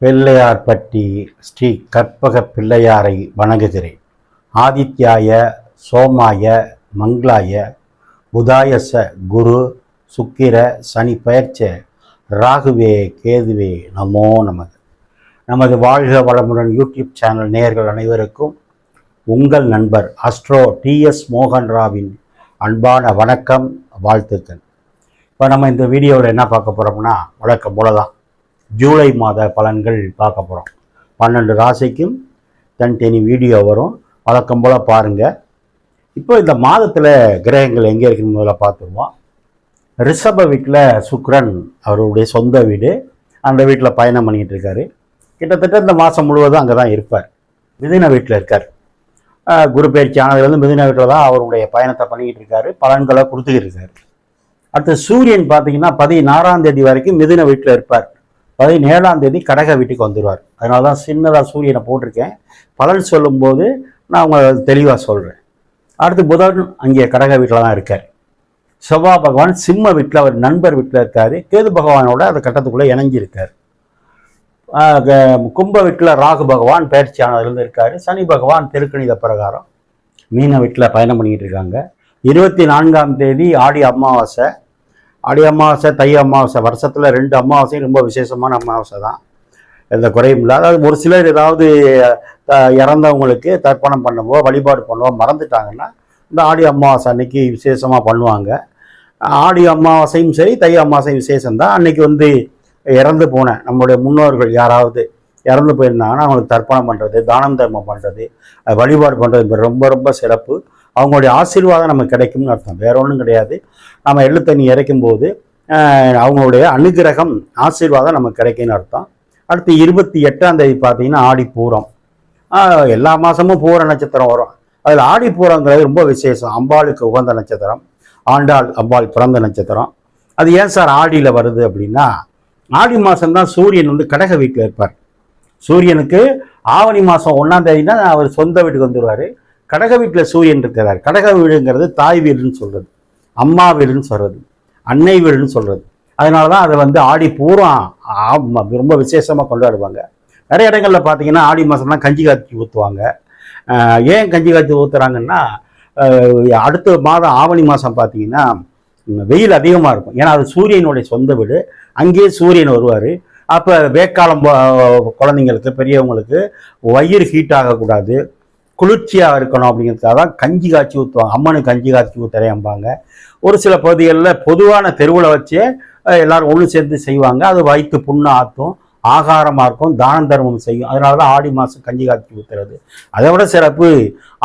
பிள்ளையார்பட்டி ஸ்ரீ கற்பக பிள்ளையாரை வணங்குகிறேன். ஆதித்யாய சோமாய மங்களாய புதாயச குரு சுக்கிர சனி பெயர்ச்ச ராகுவே கேதுவே நமோ நமது. நமது வாழ்க வளமுடன் யூடியூப் சேனல் நேயர்கள் அனைவருக்கும் உங்கள் நண்பர் அஸ்ட்ரோ டிஎஸ் மோகன்ராவின் அன்பான வணக்கம், வாழ்த்துக்கள். இப்போ நம்ம இந்த வீடியோவில் என்ன பார்க்க போகிறோம்னா, வழக்கம் போல தான் ஜூலை மாத பலன்கள் பார்க்க போகிறோம். 12 ராசிக்கும் தனித்தனி வீடியோ வரும், வழக்கம் போல் பாருங்கள். இப்போ இந்த மாதத்தில் கிரகங்கள் எங்கே இருக்குன்னு முதல்ல பார்த்துருவோம். ரிஷப வீட்டில் சுக்கிரன், அவருடைய சொந்த வீடு, அந்த வீட்டில் பயணம் பண்ணிக்கிட்டு இருக்காரு. கிட்டத்தட்ட இந்த மாதம் முழுவதும் அங்கே தான் இருப்பார். மிதுன வீட்டில் இருக்கார். குரு பயிற்சி ஆனதுலேருந்து மிதுன வீட்டில் தான் அவருடைய பயணத்தை பண்ணிக்கிட்டு இருக்காரு, பலன்களை கொடுத்துக்கிட்டு இருக்காரு. அடுத்து சூரியன் பார்த்தீங்கன்னா 16ஆம் தேதி வரைக்கும் மிதுன வீட்டில் இருப்பார். 17ஆம் தேதி கடக வீட்டுக்கு வந்துடுவார். அதனால தான் சின்னதாக சூரியனை போட்டிருக்கேன். பலன் சொல்லும்போது நான் உங்களை தெளிவாக சொல்கிறேன். அடுத்து புதன் அங்கே கடக வீட்டில் தான் இருக்கார். செவ்வாய் பகவான் சிம்ம வீட்டில், அவர் நண்பர் வீட்டில் இருக்கார். கேது பகவானோட அந்த கட்டத்துக்குள்ளே இணைஞ்சிருக்கார். கும்ப வீட்டில் ராகு பகவான் பயிற்சி ஆனதுலேருந்து இருக்கார். சனி பகவான் திருக்கணித பிரகாரம் மீன வீட்டில் பயணம் பண்ணிக்கிட்டு இருக்காங்க. 24ஆம் தேதி ஆடி அமாவாசை. ஆடி அமாவாசை, தை அமாவாசை, வருஷத்தில் 2 அமாவாசையும் ரொம்ப விசேஷமான அமாவாசை தான், எந்த குறையும் இல்லை. அதாவது ஒரு சிலர் ஏதாவது இறந்தவங்களுக்கு தர்ப்பணம் பண்ணவோ வழிபாடு பண்ணவோ மறந்துட்டாங்கன்னா இந்த ஆடி அமாவாசை அன்னைக்கு விசேஷமாக பண்ணுவாங்க. ஆடி அமாவாசையும் சரி, தை அமாவாசையும் விசேஷம்தான். அன்னைக்கு இறந்து போன நம்மளுடைய முன்னோர்கள் யாராவது இறந்து போயிருந்தாங்கன்னா அவங்களுக்கு தர்ப்பணம் பண்ணுறது, தானம் தர்மம் பண்ணுறது, வழிபாடு பண்ணுறது ரொம்ப ரொம்ப சிறப்பு. அவங்களுடைய ஆசீர்வாதம் நமக்கு கிடைக்கும்னு அர்த்தம், வேற ஒன்றும் கிடையாது. நம்ம எள்ளு தண்ணி இறைக்கும் போது அவங்களுடைய அனுகிரகம், ஆசீர்வாதம் நமக்கு கிடைக்கும்னு அர்த்தம். அடுத்து 28ஆம் தேதி பார்த்தீங்கன்னா ஆடி பூரம். எல்லா மாதமும் பூர நட்சத்திரம் வரும். அதில் ஆடி பூரங்கிறது ரொம்ப விசேஷம். அம்பாளுக்கு உகந்த நட்சத்திரம், ஆண்டாள் அம்பாள் பிறந்த நட்சத்திரம். அது ஏன் சார் ஆடியில் வருது அப்படின்னா, ஆடி மாதம்தான் சூரியன் கடக வீட்டில் இருப்பார். சூரியனுக்கு ஆவணி மாதம் 1ஆம் தேதினா அவர் சொந்த வீட்டுக்கு வந்துடுவார். கடக வீட்டில் சூரியன் இருக்கிறார். கடக வீடுங்கிறது தாய் வீடுன்னு சொல்கிறது, அம்மா வீடுன்னு சொல்கிறது, அன்னை வீடுன்னு சொல்கிறது. அதனால தான் அதை ஆடி பூரம் ரொம்ப விசேஷமாக கொண்டாடுவாங்க. நிறைய இடங்களில் பார்த்தீங்கன்னா ஆடி மாதம்லாம் கஞ்சி காய்ச்சி ஊற்றுவாங்க. ஏன் கஞ்சி காய்ச்சி ஊற்றுறாங்கன்னா, அடுத்த மாதம் ஆவணி மாதம் பார்த்தீங்கன்னா வெயில் அதிகமாக இருக்கும். ஏன்னா அது சூரியனுடைய சொந்த வீடு, அங்கேயே சூரியன் வருவார். அப்போ வேக்காலம் குழந்தைங்களுக்கு, பெரியவங்களுக்கு வயிறு ஹீட் ஆகக்கூடாது, குளிர்ச்சியாக இருக்கணும் அப்படிங்கிறதுக்காக தான் கஞ்சி காய்ச்சி ஊற்றுவாங்க. அம்மனுக்கு கஞ்சி காய்ச்சி ஊற்றுறேன்பாங்க. ஒரு சில பகுதிகளில் பொதுவான தெருவில் வச்சே எல்லாரும் ஒன்று சேர்ந்து செய்வாங்க. அது வயிற்று புண்ணு ஆற்றும், ஆகாரமாக இருக்கும், தான தர்மம் செய்யும். அதனால தான் ஆடி மாதம் கஞ்சி காய்ச்சி ஊற்றுறது. அதை விட சிறப்பு,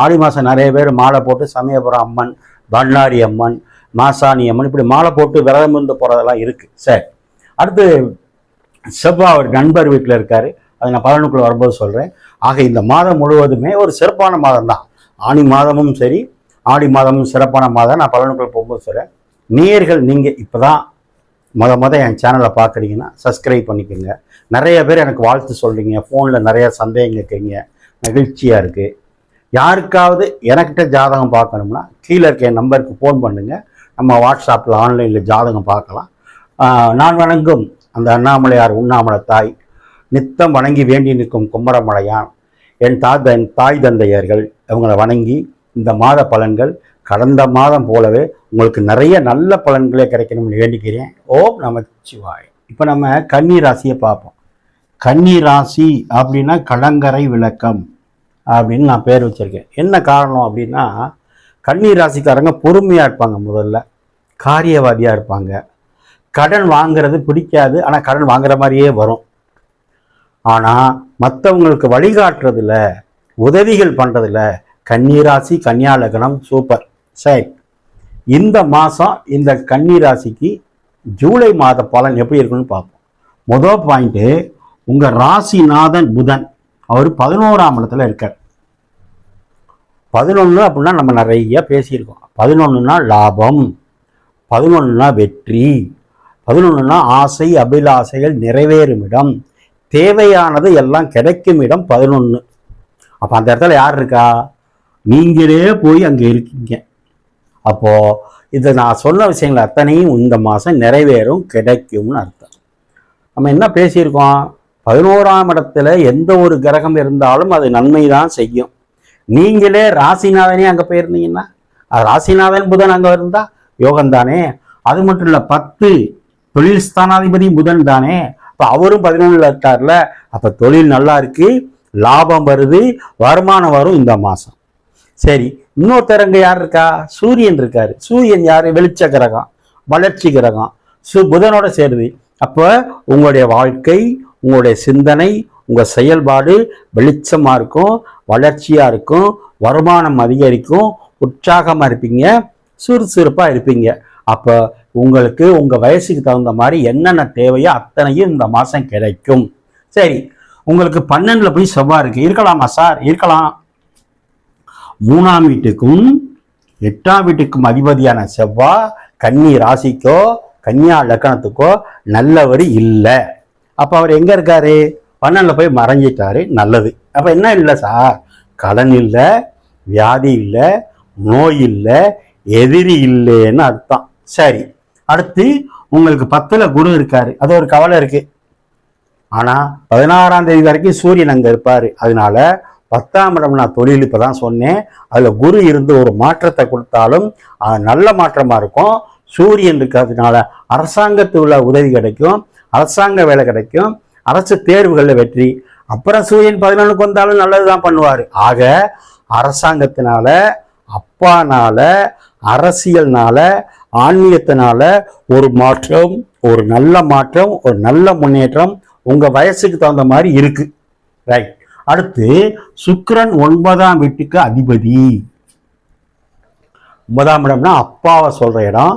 ஆடி மாதம் நிறைய பேர் மாலை போட்டு சமயபுரம் அம்மன், பண்ணாரி அம்மன், மாசாணி அம்மன், இப்படி மாலை போட்டு விரதம் இருந்து போகிறதெல்லாம் இருக்குது. சரி, அடுத்து செவ்வாய் அவர் நண்பர் வீட்டில் இருக்கார். அதை நான் பலனுக்குள்ள வரும்போது சொல்கிறேன். ஆக இந்த மாதம் முழுவதுமே ஒரு சிறப்பான மாதம் தான். ஆனி மாதமும் சரி, ஆடி மாதமும் சிறப்பான மாதம். நான் பலனுக்குள்ள போகும்போது சொல்கிறேன். நேயர்கள் நீங்கள் இப்போ தான் என் சேனலை பார்க்குறீங்கன்னா சப்ஸ்கிரைப் பண்ணிக்கோங்க. நிறைய பேர் எனக்கு வாழ்த்து சொல்கிறீங்க, ஃபோனில் நிறைய சந்தேகம் கேட்குறீங்க, மகிழ்ச்சியாக இருக்குது. யாருக்காவது எனக்கிட்ட ஜாதகம் பார்க்கணும்னா கீழே இருக்க என் நம்பருக்கு ஃபோன் பண்ணுங்கள். நம்ம வாட்ஸ்அப்பில் ஆன்லைனில் ஜாதகம் பார்க்கலாம். நான் வணங்கும் அந்த அண்ணாமலையார் உண்ணாமலை தாய், நித்தம் வணங்கி வேண்டி நிற்கும் குமரமலையான், என் தாய் தந்தையர்கள், அவங்கள வணங்கி இந்த மாத பலன்கள் கடந்த மாதம் போலவே உங்களுக்கு நிறைய நல்ல பலன்களே கிடைக்கணும்னு வேண்டிக்கிறேன். ஓம் நமச்சிவாய். இப்போ நம்ம கன்னி ராசியை பார்ப்போம். கன்னி ராசி அப்படின்னா கலங்கரை விளக்கம் அப்படின்னு நான் பேர் வச்சுருக்கேன். என்ன காரணம் அப்படின்னா, கன்னி ராசிக்காரங்க பொறுமையாக இருப்பாங்க, முதல்ல காரியவாதியாக இருப்பாங்க. கடன் வாங்கிறது பிடிக்காது, ஆனால் கடன் வாங்குற மாதிரியே வரும். ஆனால் மற்றவங்களுக்கு வழிகாட்டுறதுல, உதவிகள் பண்ணுறதுல கன்னிராசி, கன்னியா லக்னம் சூப்பர். சரி, இந்த மாதம் இந்த கன்னிராசிக்கு ஜூலை மாத பலன் எப்படி இருக்குன்னு பார்ப்போம். முதல் பாயிண்ட்டு, உங்கள் ராசிநாதன் புதன் அவர் 11ஆம் இடத்துல இருக்கார். 11 அப்படின்னா நம்ம நிறைய பேசியிருக்கோம். 11னா லாபம், 11னா வெற்றி, 11னா ஆசை அபிலாசைகள் நிறைவேறும் இடம், தேவையானது எல்லாம் கிடைக்கும் இடம் 11. அப்போ அந்த இடத்துல யார் இருக்கா? நீங்களே போய் அங்கே இருக்கீங்க. அப்போது இதை நான் சொன்ன விஷயங்கள் அத்தனையும் இந்த மாதம் நிறைவேறும், கிடைக்கும்னு அர்த்தம். நம்ம என்ன பேசியிருக்கோம்? 11ஆம் இடத்துல எந்த ஒரு கிரகம் இருந்தாலும் அது நன்மை தான் செய்யும். நீங்களே ராசிநாதனே அங்கே போயிருந்தீங்கன்னா, ராசிநாதன் புதன் அங்கே இருந்தா யோகம் தானே. அது மட்டும் இல்லை, 10 தொழில் ஸ்தானாதிபதி புதன் தானே. அப்போ அவரும் 11ல் இருக்கார்ல. அப்போ தொழில் நல்லா இருக்கு, லாபம் வருது, வருமானம் வரும் இந்த மாதம். சரி, இன்னொருத்தரங்க யார் இருக்கா? சூரியன் இருக்காரு. சூரியன் யாரு? வெளிச்ச கிரகம், வளர்ச்சி கிரகம். புதனோட சேருது. அப்போ உங்களுடைய வாழ்க்கை, உங்களுடைய சிந்தனை, உங்கள் செயல்பாடு வெளிச்சமாக இருக்கும், வளர்ச்சியாக இருக்கும், வருமானம் அதிகரிக்கும், உற்சாகமாக இருப்பீங்க, சுறுசுறுப்பாக இருப்பீங்க. அப்போ உங்களுக்கு உங்கள் வயசுக்கு தகுந்த மாதிரி என்னென்ன தேவையோ அத்தனையும் இந்த மாதம் கிடைக்கும். சரி, உங்களுக்கு 12ல் போய் செவ்வாய் இருக்கு. இருக்கலாமா சார்? இருக்கலாம். 3ஆம் வீட்டுக்கும் 8ஆம் வீட்டுக்கும் அதிபதியான செவ்வாய் கன்னி ராசிக்கோ கன்னியா லக்னத்துக்கோ நல்லவர் இல்லை. அப்போ அவர் எங்கே இருக்காரு? 12ல் போய் மறைஞ்சிட்டாரு. நல்லது. அப்போ என்ன இல்லை சார்? கடன் இல்லை, வியாதி இல்லை, நோய் இல்லை, எதிரி இல்லைன்னு அர்த்தம். சரி, அடுத்து உங்களுக்கு 10ல் குரு இருக்காரு. அது ஒரு கவலை இருக்கு. ஆனால் 16ஆம் தேதி வரைக்கும் சூரியன் அங்கே இருப்பார். அதனால 10ஆம் இடம் நான் தொழில் இப்போ தான் சொன்னேன். அதில் குரு இருந்து ஒரு மாற்றத்தை கொடுத்தாலும் அது நல்ல மாற்றமாக இருக்கும். சூரியன் இருக்கிறதுனால அரசாங்கத்தில் உள்ள உதவி கிடைக்கும், அரசாங்க வேலை கிடைக்கும், அரசு தேர்வுகளில் வெற்றி. அப்புறம் சூரியன் 11க்கு வந்தாலும் நல்லது தான் பண்ணுவார். ஆக அரசாங்கத்தினால, அப்பானால, அரசியல்னால, ஆன்மீகத்தினால ஒரு மாற்றம், ஒரு நல்ல மாற்றம், ஒரு நல்ல முன்னேற்றம் உங்கள் வயசுக்கு தகுந்த மாதிரி இருக்கு. ரைட். அடுத்து சுக்கிரன் 9ஆம் வீட்டுக்கு அதிபதி. 9ஆம் இடம்னா அப்பாவை சொல்ற இடம்,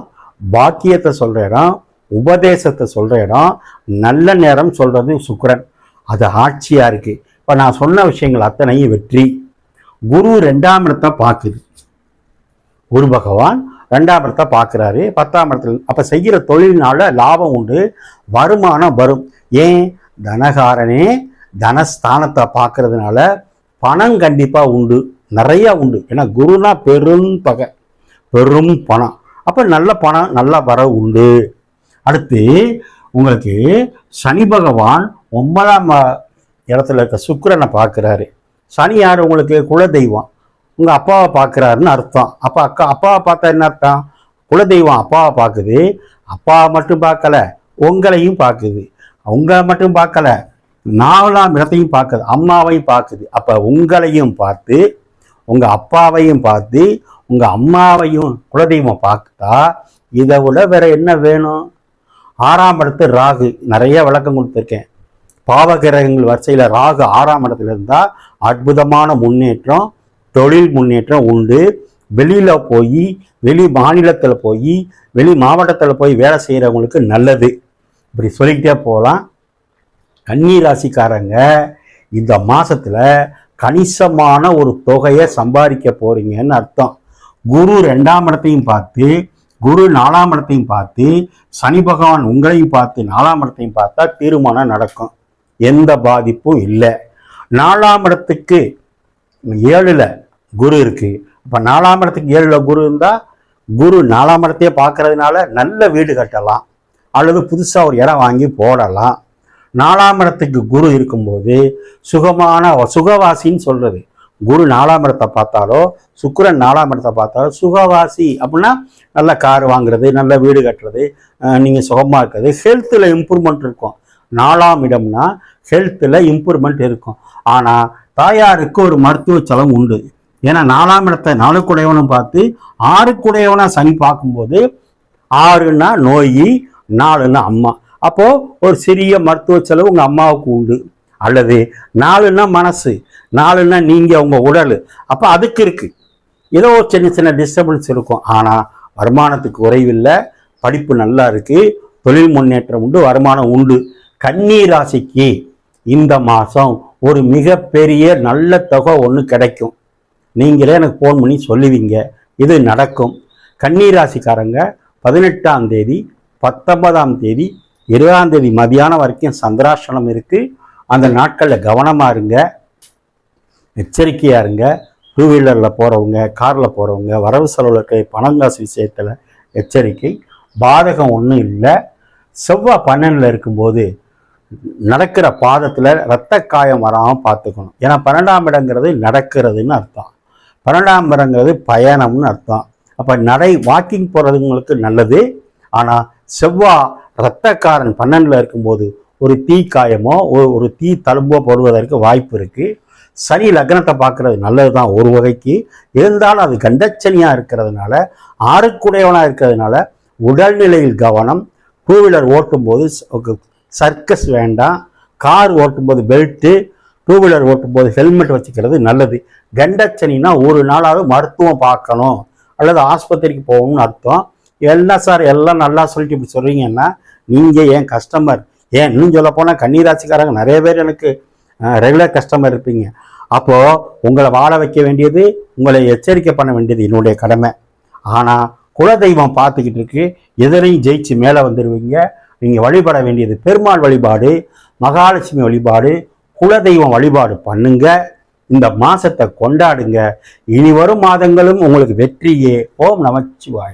பாக்கியத்தை சொல்ற இடம், உபதேசத்தை சொல்ற இடம், நல்ல நேரம் சொல்றது சுக்கிரன். அது ஆட்சியா இருக்கு. இப்போ நான் சொன்ன விஷயங்கள் அத்தனையும் வெற்றி. குரு 2ஆம் இடத்தை பார்க்குது. குரு பகவான் 2ஆம் இடத்தை பார்க்குறாரு, 10ஆம் இடத்துல. அப்போ செய்கிற தொழிலினால லாபம் உண்டு, வருமானம் வரும். ஏன்? தனகாரனே தனஸ்தானத்தை பார்க்கறதுனால பணம் கண்டிப்பாக உண்டு, நிறையா உண்டு. ஏன்னா குருனா பெரும் பகை, பெரும் பணம். அப்போ நல்ல பணம், நல்ல வரவு உண்டு. அடுத்து உங்களுக்கு சனி பகவான் 9ஆம் இடத்துல இருக்க சுக்கிரனை பார்க்குறாரு. சனி யார்? உங்களுக்கு குலதெய்வம். உங்கள் அப்பாவை பார்க்குறாருன்னு அர்த்தம். அப்போ அப்பாவை பார்த்தா என்ன அர்த்தம்? குலதெய்வம் அப்பாவை பார்க்குது. அப்பாவை மட்டும் பார்க்கல, உங்களையும் பார்க்குது. உங்களை மட்டும் பார்க்கல, 4ஆம் இடத்தையும் பார்க்குது, அம்மாவையும் பார்க்குது. அப்போ உங்களையும் பார்த்து, உங்கள் அப்பாவையும் பார்த்து, உங்கள் அம்மாவையும் குலதெய்வம் பார்த்தா இதை விட வேற என்ன வேணும்? 6ஆம் இடத்து ராகு. நிறைய விளக்கம் கொடுத்துருக்கேன். பாவகிரகங்கள் வரிசையில் ராகு 6ஆம் இடத்துல இருந்தால் அற்புதமான முன்னேற்றம், தொழில் முன்னேற்றம் உண்டு. வெளியில் போய், வெளி மாநிலத்தில் போய், வெளி மாவட்டத்தில் போய் வேலை செய்கிறவங்களுக்கு நல்லது. இப்படி சொல்லிக்கிட்டே போகலாம். கன்னி ராசிக்காரங்க இந்த மாசத்துல கணிசமான ஒரு தொகையை சம்பாதிக்க போறீங்கன்னு அர்த்தம். குரு 2ஆம் இடத்தையும் பார்த்து, குரு 4ஆம் இடத்தையும் பார்த்து, சனி பகவான் உங்களையும் பார்த்து 4ஆம் இடத்தையும் பார்த்தா தீர்மானம் நடக்கும். எந்த பாதிப்பும் இல்லை. 4ஆம் இடத்துக்கு 7ல் குரு இருக்கு. இப்போ 4ஆம் இடத்துக்கு 7ல் குரு இருந்தால், குரு 4ஆம் இடத்தையே பார்க்கறதுனால நல்ல வீடு கட்டலாம், அல்லது புதுசாக ஒரு இடம் வாங்கி போடலாம். 4ஆம் இடத்துக்கு குரு இருக்கும்போது சுகவாசின்னு சொல்றது. குரு 4ஆம் இடத்தை பார்த்தாலோ, சுக்கிரன் 4ஆம் இடத்தை பார்த்தாலோ சுகவாசி அப்படின்னா நல்ல கார் வாங்குறது, நல்ல வீடு கட்டுறது, நீங்கள் சுகமாக இருக்கிறது, ஹெல்த்தில் இம்ப்ரூவ்மெண்ட் இருக்கும். 4ஆம் இடம்னா ஹெல்த்தில் இம்ப்ரூவ்மெண்ட் இருக்கும். ஆனால் தாயாருக்கு ஒரு மருத்துவ செலவு உண்டு. ஏன்னா 4ஆம் இடத்தை 4க்குடையவனும் பார்த்து 6க்குடையவனா சனி பார்க்கும்போது, 6ன்னா நோய், 4ன்னா அம்மா. அப்போ ஒரு சிறிய மருத்துவ செலவு உங்கள் அம்மாவுக்கு உண்டு. அல்லது 4ன்னா மனசு, 4ன்னா நீங்கள் உங்கள் உடல். அப்போ அதுக்கு இருக்கு ஏதோ சின்ன சின்ன டிஸ்டர்பன்ஸ் இருக்கும். ஆனால் வருமானத்துக்கு குறைவில்லை, படிப்பு நல்லா இருக்கு, தொழில் முன்னேற்றம் உண்டு, வருமானம் உண்டு. கன்னி ராசிக்கு இந்த மாதம் ஒரு மிகப்பெரிய நல்ல தொகை ஒன்று கிடைக்கும். நீங்களே எனக்கு ஃபோன் பண்ணி சொல்லுவீங்க, இது நடக்கும். கன்னி ராசிக்காரங்க 18ஆம் தேதி, 19ஆம் தேதி, 20ஆம் தேதி மதியானம் வரைக்கும் சந்திராஷ்டமம் இருக்குது. அந்த நாட்களில் கவனமாக இருங்க, எச்சரிக்கையாக இருங்க. 2 வீலரில் போகிறவங்க, காரில் போகிறவங்க, வரவு செலவில் இருக்க பணங்காசு விஷயத்தில் எச்சரிக்கை. பாதகம் ஒன்றும் இல்லை. செவ்வாய் 12ல் இருக்கும்போது நடக்கிற பாதத்தில் இரத்த காயம் வராமல் பார்த்துக்கணும். ஏன்னா 12ஆம் இடங்கிறது நடக்கிறதுன்னு அர்த்தம், 12ஆம் இடங்கிறது பயணம்னு அர்த்தம். அப்போ வாக்கிங் போகிறதுங்களுக்கு நல்லது. ஆனால் செவ்வாய் இரத்தக்காரன் 12ல் இருக்கும்போது ஒரு தீ காயமோ ஒரு தீ தழும்போ போடுவதற்கு வாய்ப்பு இருக்குது. சனி லக்னத்தை பார்க்கறது நல்லது தான் ஒரு வகைக்கு, இருந்தாலும் அது கண்டச்சனியாக இருக்கிறதுனால 6க்குடையவனாக இருக்கிறதுனால உடல்நிலையில் கவனம். 2 வீலர் ஓட்டும்போது சர்க்கஸ் வேண்டாம், கார் ஓட்டும்போது பெல்ட்டு, 2 வீலர் ஓட்டும்போது ஹெல்மெட் வச்சுக்கிறது நல்லது. கண்டச்சனின்னா ஒரு நாளாவது மருத்துவம் பார்க்கணும் அல்லது ஆஸ்பத்திரிக்கு போகணும்னு அர்த்தம். என்ன சார் எல்லாம் நல்லா சொல்லிட்டு இப்படி சொல்கிறீங்கன்னா, நீங்கள் ஏன் கஸ்டமர், இன்னும் சொல்ல போனால் கன்னிராசிக்காரங்க நிறைய பேர் எனக்கு ரெகுலர் கஸ்டமர் இருப்பீங்க. அப்போது உங்களை வாழ வைக்க வேண்டியது, உங்களை எச்சரிக்கை பண்ண வேண்டியது என்னுடைய கடமை. ஆனால் குலதெய்வம் பார்த்துக்கிட்டு இருக்கு, எதிரையும் ஜெயிச்சு மேலே வந்துடுவீங்க. நீங்கள் வழிபட வேண்டியது பெருமாள் வழிபாடு, மகாலட்சுமி வழிபாடு, குலதெய்வம் வழிபாடு பண்ணுங்க. இந்த மாதத்தை கொண்டாடுங்க. இனி வரும் மாதங்களும் உங்களுக்கு வெற்றியே. ஓம் நமச்சிவாய.